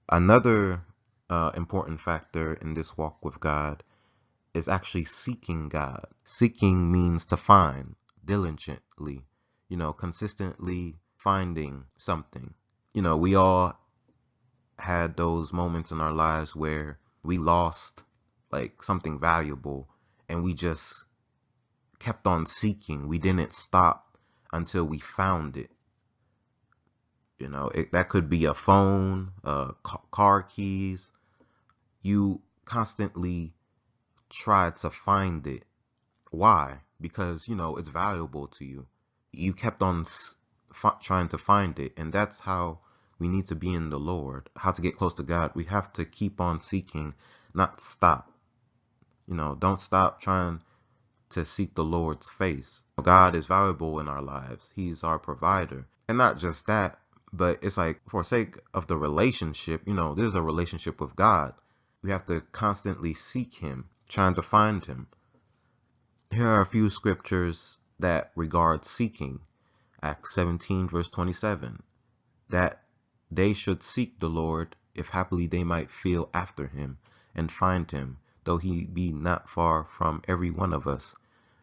Another important factor in this walk with God is actually seeking God. Seeking means to find diligently, consistently finding something. We all had those moments in our lives where we lost like something valuable and we just kept on seeking. We didn't stop until we found it. That could be a phone, car keys. You constantly try to find it. Why? Because, it's valuable to you. You kept on trying to find it. And that's how we need to be in the Lord. How to get close to God. We have to keep on seeking, not stop. Don't stop trying to seek the Lord's face. God is valuable in our lives. He's our provider. And not just that, but it's like for sake of the relationship, there's a relationship with God. We have to constantly seek him, trying to find him. Here are a few scriptures that regard seeking. Acts 17 verse 27, that they should seek the Lord, if happily they might feel after him and find him, though he be not far from every one of us.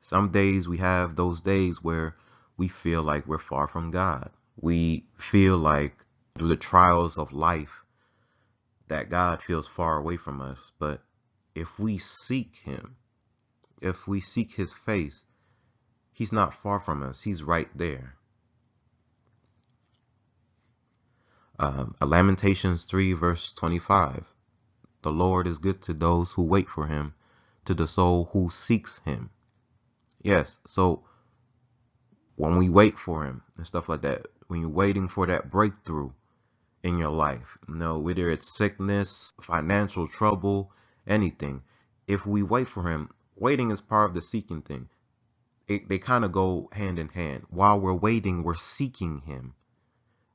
Some days we have those days where we feel like we're far from God. We feel like through the trials of life that God feels far away from us. But if we seek him, if we seek his face, he's not far from us. He's right there. Lamentations 3 verse 25. The Lord is good to those who wait for him, to the soul who seeks him. Yes, so when we wait for him and stuff like that, when you're waiting for that breakthrough in your life, whether it's sickness, financial trouble, anything, if we wait for him, waiting is part of the seeking thing. They kind of go hand in hand. While we're waiting, we're seeking him.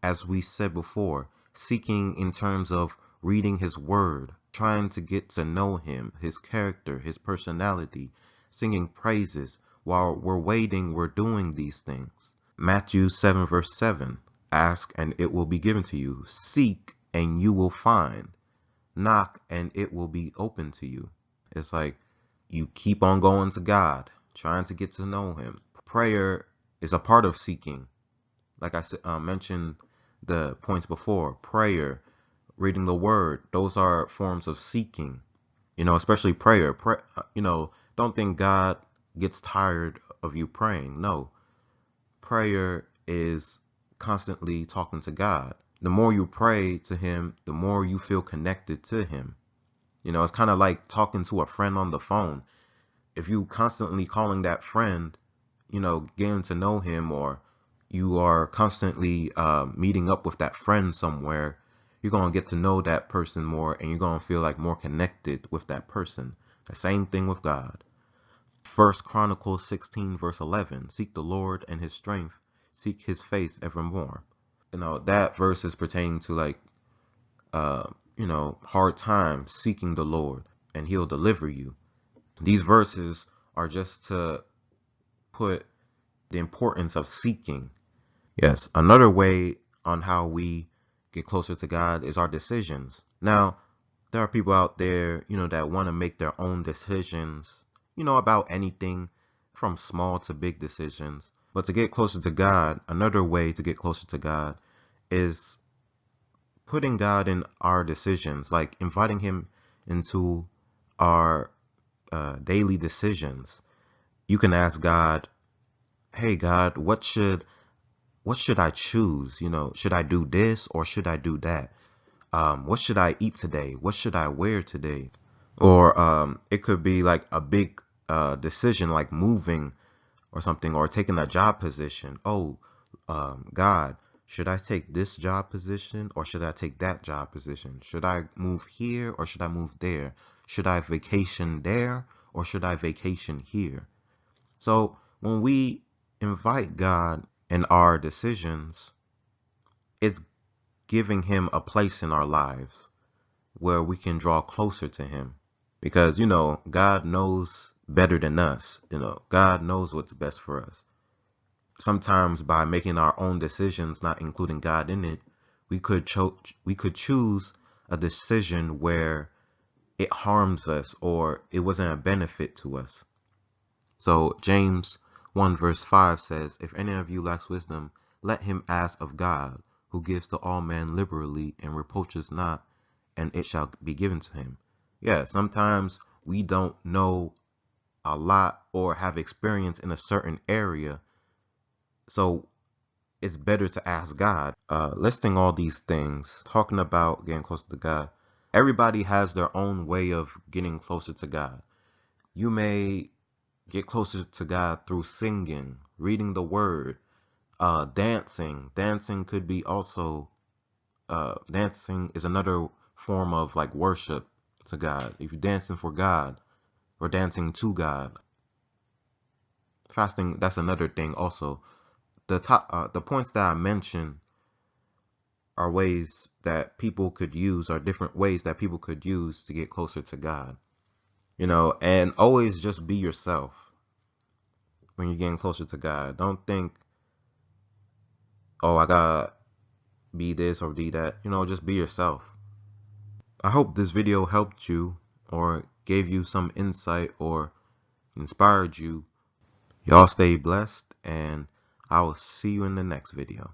As we said before, seeking in terms of reading his word, trying to get to know him, his character, his personality, singing praises. While we're waiting, we're doing these things. Matthew 7 verse 7, ask and it will be given to you. Seek and you will find. Knock and it will be open to you. It's like you keep on going to God, trying to get to know him. Prayer is a part of seeking. Like I mentioned the points before, prayer, reading the word, those are forms of seeking, especially prayer. Don't think God gets tired of you praying. No, prayer is constantly talking to God. The more you pray to him, the more you feel connected to him. It's kind of like talking to a friend on the phone. If you constantly calling that friend, getting to know him, or you are constantly meeting up with that friend somewhere, you're going to get to know that person more and you're going to feel like more connected with that person. The same thing with God. First Chronicles 16 verse 11, seek the Lord and his strength, seek his face evermore. That verse is pertaining to like, hard times, seeking the Lord and he'll deliver you. These verses are just to put the importance of seeking. Yes, another way on how we get closer to God is our decisions. Now, there are people out there, that want to make their own decisions, about anything from small to big decisions. But to get closer to God, another way to get closer to God is putting God in our decisions, like inviting him into our daily decisions. You can ask God, hey God, what should I choose? Should I do this or should I do that? What should I eat today? What should I wear today? Or it could be like a big decision, like moving or something, or taking a job position. Oh, God, should I take this job position or should I take that job position? Should I move here or should I move there? Should I vacation there or should I vacation here? So when we invite God in our decisions, it's giving him a place in our lives where we can draw closer to him. Because, God knows better than us. God knows what's best for us. Sometimes by making our own decisions, not including God in it, we could choose a decision where it harms us or it wasn't a benefit to us. So James 1 verse 5 says, if any of you lacks wisdom, let him ask of God, who gives to all men liberally and reproaches not, and it shall be given to him. Yeah, sometimes we don't know a lot or have experience in a certain area, so it's better to ask God. Listing all these things, talking about getting closer to God. Everybody has their own way of getting closer to God. You may get closer to God through singing, reading the word, dancing. Dancing could be also, dancing is another form of like worship to God. If you're dancing for God or dancing to God. Fasting, that's another thing also. The points that I mentioned are ways that people could use, are different ways that people could use to get closer to God. You know, and always just be yourself when you're getting closer to God. Don't think, oh, I gotta be this or be that. You know, just be yourself. I hope this video helped you or gave you some insight or inspired you. Y'all stay blessed, and I will see you in the next video.